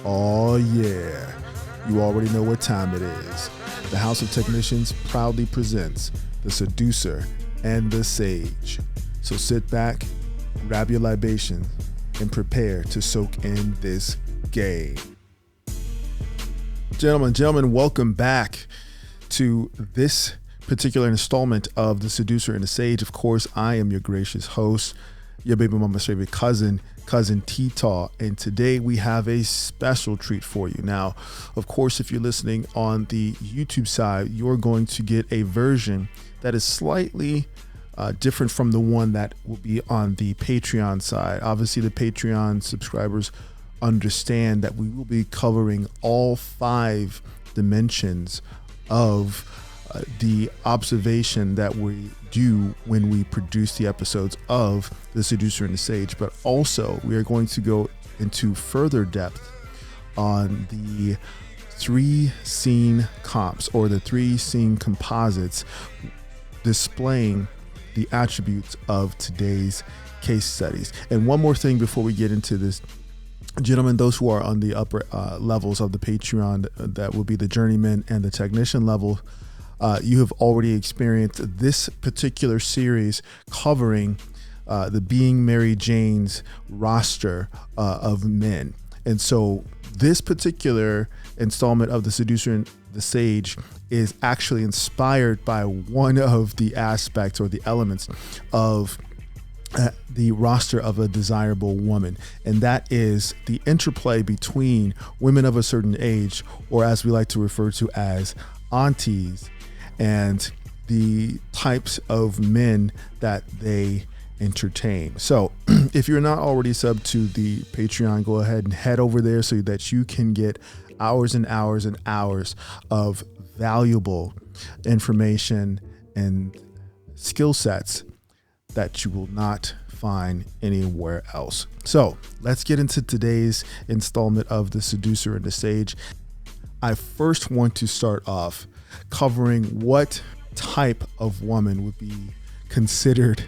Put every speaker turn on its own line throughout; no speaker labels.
Oh yeah, you already know what time it is. The House of Technicians proudly presents the Seducer and the Sage. So sit back, grab your libation, and prepare to soak in this game. Gentlemen, welcome back to this particular installment of the Seducer and the Sage. Of course, I am your gracious host, your baby mama's favorite cousin T-Taw, and today we have a special treat for you. Now, of course, if you're listening on the YouTube side, you're going to get a version that is slightly different from the one that will be on the Patreon side. Obviously, the Patreon subscribers understand that we will be covering all 5 dimensions of the observation that we do when we produce the episodes of The Seducer and the Sage, but also we are going to go into further depth on the 3 scene comps, or the 3 scene composites, displaying the attributes of today's case studies. And one more thing before we get into this, gentlemen, those who are on the upper levels of the Patreon, that will be the journeyman and the technician level, you have already experienced this particular series covering the Being Mary Jane's roster of men. And so this particular installment of The Seducer and the Sage is actually inspired by one of the aspects or the elements of the roster of a desirable woman, and that is the interplay between women of a certain age, or as we like to refer to as aunties, and the types of men that they entertain. So if you're not already subbed to the Patreon, go ahead and head over there so that you can get hours and hours and hours of valuable information and skill sets that you will not find anywhere else. So let's get into today's installment of The Seducer and the Sage. I first want to start off covering what type of woman would be considered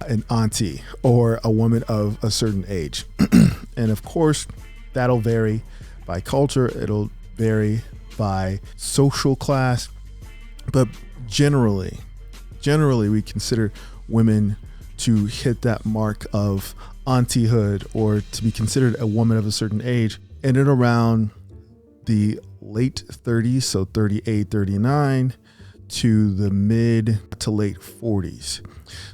an auntie, or a woman of a certain age. And of course, that'll vary by culture, it'll vary by social class, but generally we consider women to hit that mark of auntyhood, or to be considered a woman of a certain age, in and around the late 30s, so 38, 39, to the mid to late 40s.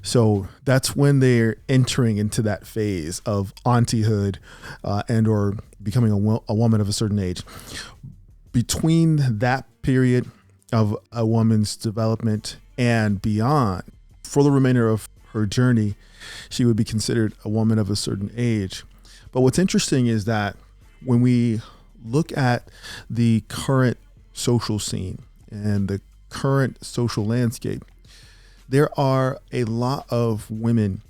So that's when they're entering into that phase of auntyhood and or becoming a woman of a certain age. Between that period of a woman's development and beyond, for the remainder of her journey, she would be considered a woman of a certain age. But what's interesting is that when we look at the current social scene and the current social landscape, there are a lot of women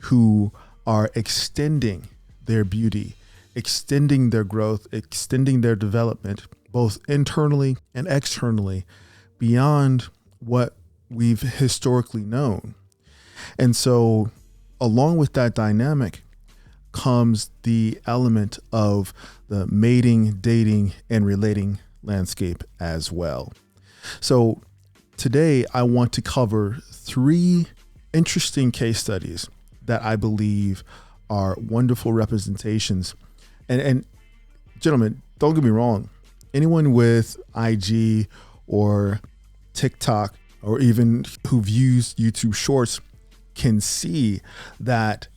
who are extending their beauty, extending their growth, extending their development, both internally and externally, beyond what we've historically known. And so along with that dynamic comes the element of the mating, dating, and relating landscape as well. So today I want to cover 3 interesting case studies that I believe are wonderful representations. And gentlemen, don't get me wrong, anyone with IG or TikTok, or even who views YouTube Shorts, can see that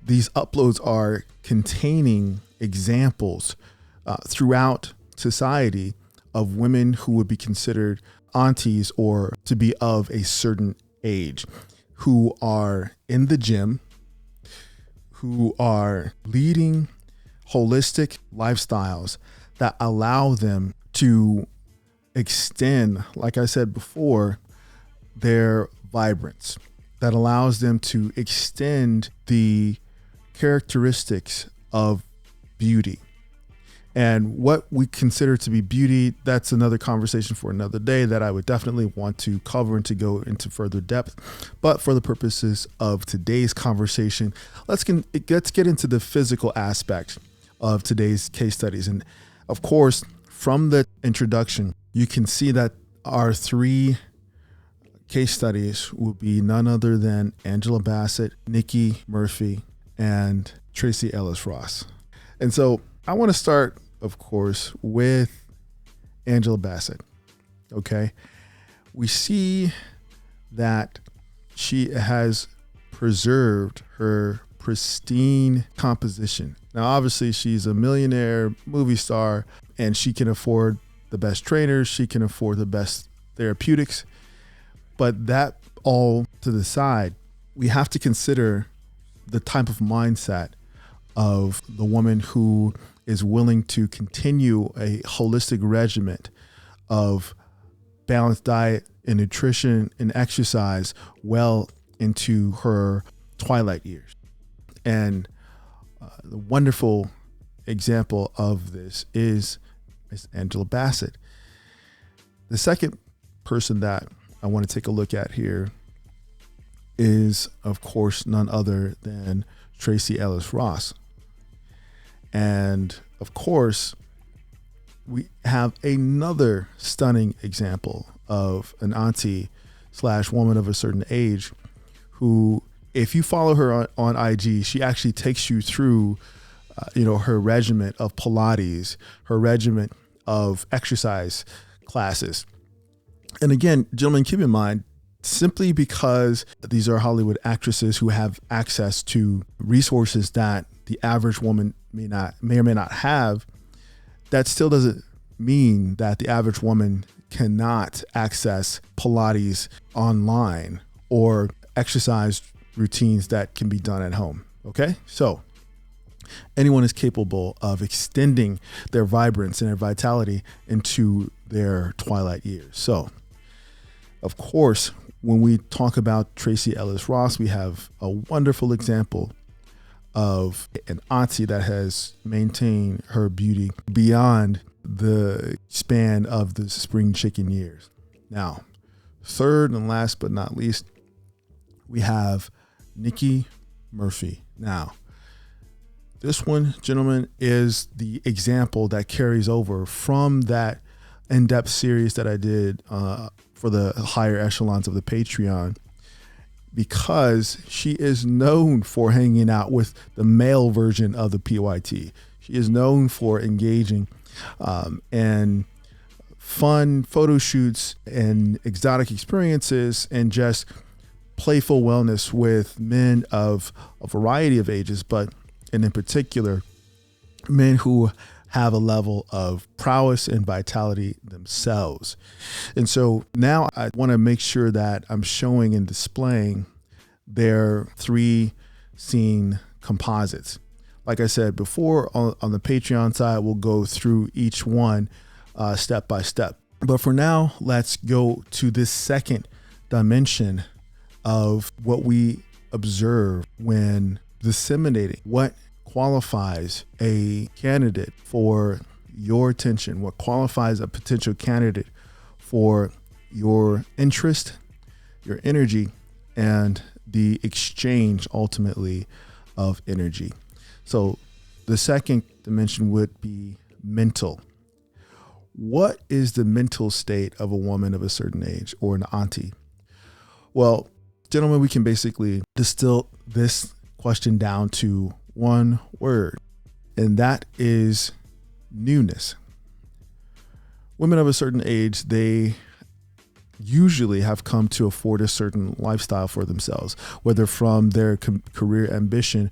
these uploads are containing examples throughout society of women who would be considered aunties, or to be of a certain age, who are in the gym, who are leading holistic lifestyles that allow them to extend, like I said before, their vibrance, that allows them to extend the characteristics of beauty. And what we consider to be beauty, that's another conversation for another day that I would definitely want to cover and to go into further depth. But for the purposes of today's conversation, let's get into the physical aspect of today's case studies. And Of course, from the introduction, you can see that our three case studies will be none other than Angela Bassett, Nikki Murphy, and Tracy Ellis Ross. And so I want to start, of course, with Angela Bassett. Okay. We see that she has preserved her pristine composition. Now, obviously, she's a millionaire movie star, and she can afford the best trainers. She can afford the best therapeutics. But that all to the side, we have to consider the type of mindset of the woman who is willing to continue a holistic regimen of balanced diet and nutrition and exercise well into her twilight years. And the wonderful example of this is Miss Angela Bassett. The second person that I want to take a look at here is, of course, none other than Tracy Ellis Ross. And of course, we have another stunning example of an auntie / woman of a certain age who, if you follow her on IG, she actually takes you through, her regimen of Pilates, her regimen of exercise classes. And again, gentlemen, keep in mind, simply because these are Hollywood actresses who have access to resources that the average woman may or may not have, that still doesn't mean that the average woman cannot access Pilates online or exercise routines that can be done at home. Okay. So anyone is capable of extending their vibrance and their vitality into their twilight years. So of course, when we talk about Tracy Ellis Ross, we have a wonderful example of an auntie that has maintained her beauty beyond the span of the spring chicken years. Now, third and last but not least, we have Nikki Murphy. Now, this one, gentlemen, is the example that carries over from that in-depth series that I did for the higher echelons of the Patreon, because she is known for hanging out with the male version of the PYT. She is known for engaging in fun photo shoots and exotic experiences and just playful wellness with men of a variety of ages, and in particular, men who have a level of prowess and vitality themselves. And so now I want to make sure that I'm showing and displaying their 3 scene composites. Like I said before, on the Patreon side, we'll go through each one step by step. But for now, let's go to this second dimension of what we observe when disseminating what qualifies a candidate for your attention, what qualifies a potential candidate for your interest, your energy, and the exchange ultimately of energy. So the second dimension would be mental. What is the mental state of a woman of a certain age or an auntie? Well, gentlemen, we can basically distill this question down to one word, and that is newness. Women of a certain age, they usually have come to afford a certain lifestyle for themselves, whether from their career ambition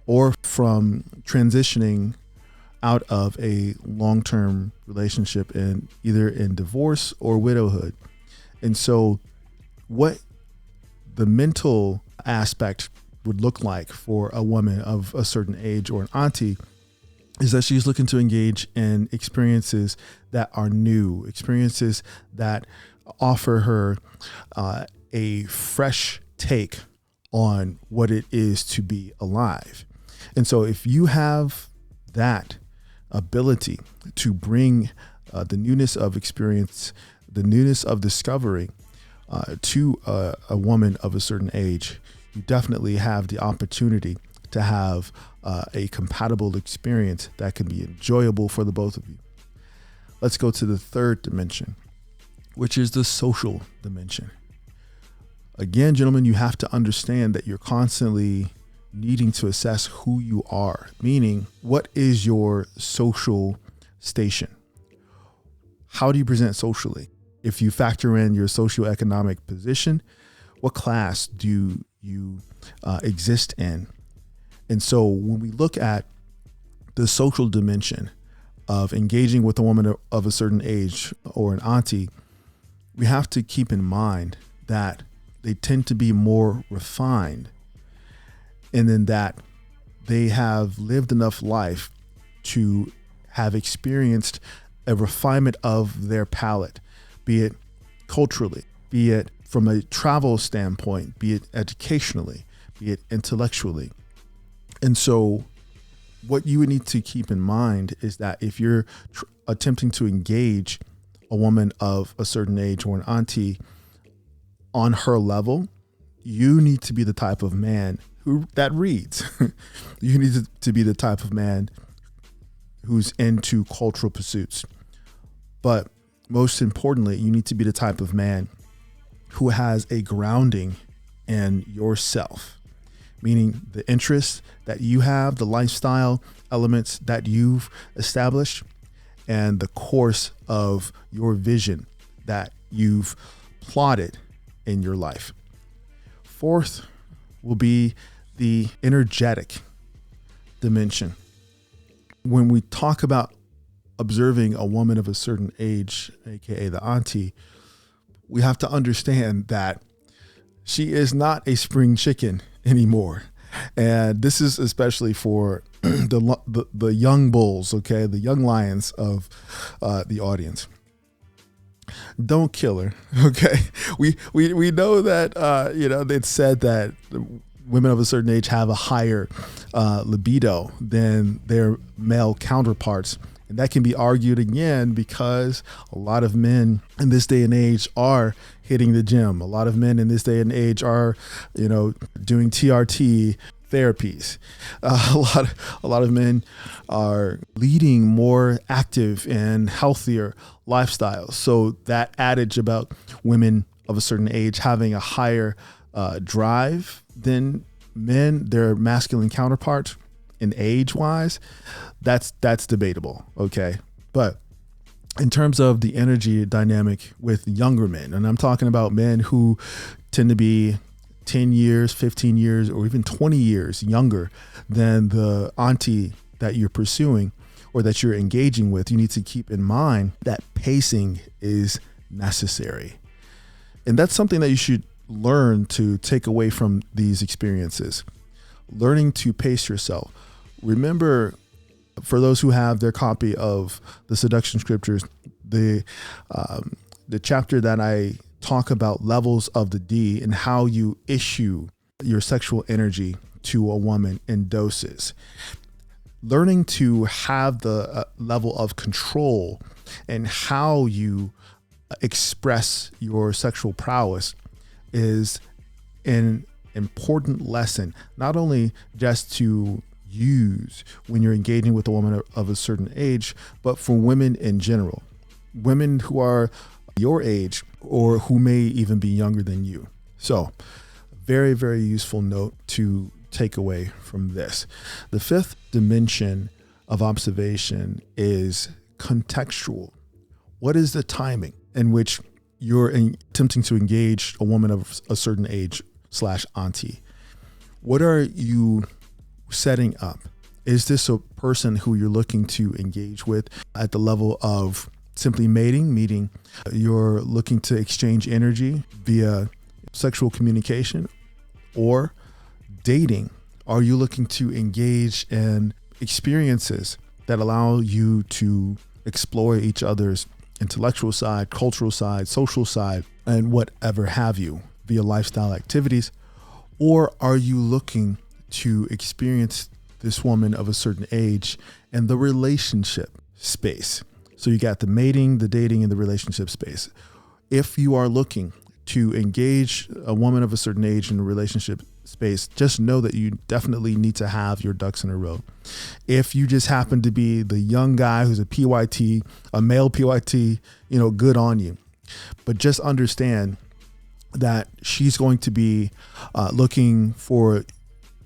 or from transitioning out of a long-term relationship in either in divorce or widowhood. And so what the mental aspect would look like for a woman of a certain age or an auntie is that she's looking to engage in experiences that are new, experiences that offer her a fresh take on what it is to be alive. And so if you have that ability to bring the newness of experience, the newness of discovery to a woman of a certain age, you definitely have the opportunity to have a compatible experience that can be enjoyable for the both of you. let's go to the third dimension, which is the social dimension. Again, gentlemen, you have to understand that you're constantly needing to assess who you are, meaning what is your social station? How do you present socially? If you factor in your socioeconomic position, what class do you exist in? And so when we look at the social dimension of engaging with a woman of a certain age or an auntie, we have to keep in mind that they tend to be more refined, and then that they have lived enough life to have experienced a refinement of their palate, be it culturally, be it from a travel standpoint, be it educationally, be it intellectually. And so what you would need to keep in mind is that if you're attempting to engage a woman of a certain age or an auntie on her level, you need to be the type of man that reads. You need to be the type of man who's into cultural pursuits. But most importantly, you need to be the type of man who has a grounding in yourself, meaning the interests that you have, the lifestyle elements that you've established, and the course of your vision that you've plotted in your life. Fourth will be the energetic dimension. When we talk about observing a woman of a certain age, aka the auntie, we have to understand that she is not a spring chicken anymore. And this is especially for the young bulls, okay, the young lions of the audience. Don't kill her, okay? We know that it's said that women of a certain age have a higher libido than their male counterparts. And that can be argued again because a lot of men in this day and age are hitting the gym. A lot of men in this day and age are, doing TRT therapies. A lot of men are leading more active and healthier lifestyles. So that adage about women of a certain age having a higher drive than men, their masculine counterparts, in age wise, that's debatable. Okay. But in terms of the energy dynamic with younger men, and I'm talking about men who tend to be 10 years, 15 years, or even 20 years younger than the auntie that you're pursuing or that you're engaging with, you need to keep in mind that pacing is necessary. And that's something that you should learn to take away from these experiences. Learning to pace yourself. Remember, for those who have their copy of the Seduction Scriptures, the chapter that I talk about levels of the D and how you issue your sexual energy to a woman in doses. Learning to have the level of control and how you express your sexual prowess is an important lesson, not only just to use when you're engaging with a woman of a certain age, but for women in general, women who are your age or who may even be younger than you. So very, very useful note to take away from this. The fifth dimension of observation is contextual. What is the timing in which you're attempting to engage a woman of a certain age / auntie? What are you setting up? Is this a person who you're looking to engage with at the level of simply mating, meaning you're looking to exchange energy via sexual communication, or dating? Are you looking to engage in experiences that allow you to explore each other's intellectual side, cultural side, social side, and whatever have you via lifestyle activities? Or are you looking to experience this woman of a certain age and the relationship space? So you got the mating, the dating, and the relationship space. If you are looking to engage a woman of a certain age in a relationship space, just know that you definitely need to have your ducks in a row. If you just happen to be the young guy who's a PYT, a male PYT, good on you. But just understand that she's going to be looking for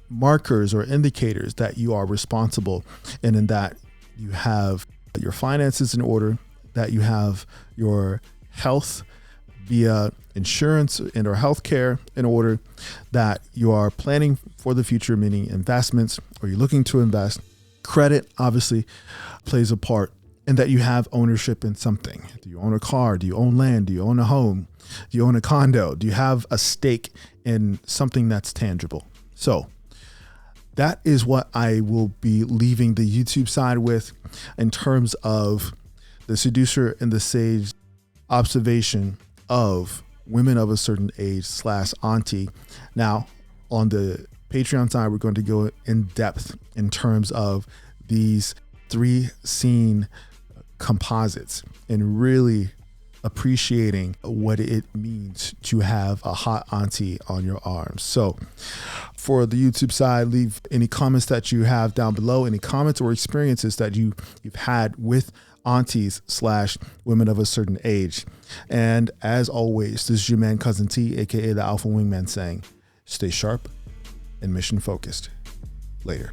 markers or indicators that you are responsible, and in that you have your finances in order, that you have your health via insurance and or healthcare in order, that you are planning for the future, meaning investments, or you're looking to invest. Credit obviously plays a part, and that you have ownership in something. Do you own a car? Do you own land? Do you own a home? Do you own a condo? Do you have a stake in something that's tangible? So that is what I will be leaving the YouTube side with in terms of the Seducer and the Sage observation of women of a certain age / auntie. Now, on the Patreon side, we're going to go in depth in terms of these 3 scene composites and really appreciating what it means to have a hot auntie on your arms. So for the YouTube side, leave any comments that you have down below, any comments or experiences that you've had with aunties / women of a certain age. And as always, this is your man, Cousin T, aka the Alpha Wingman, saying, stay sharp and mission focused. Later.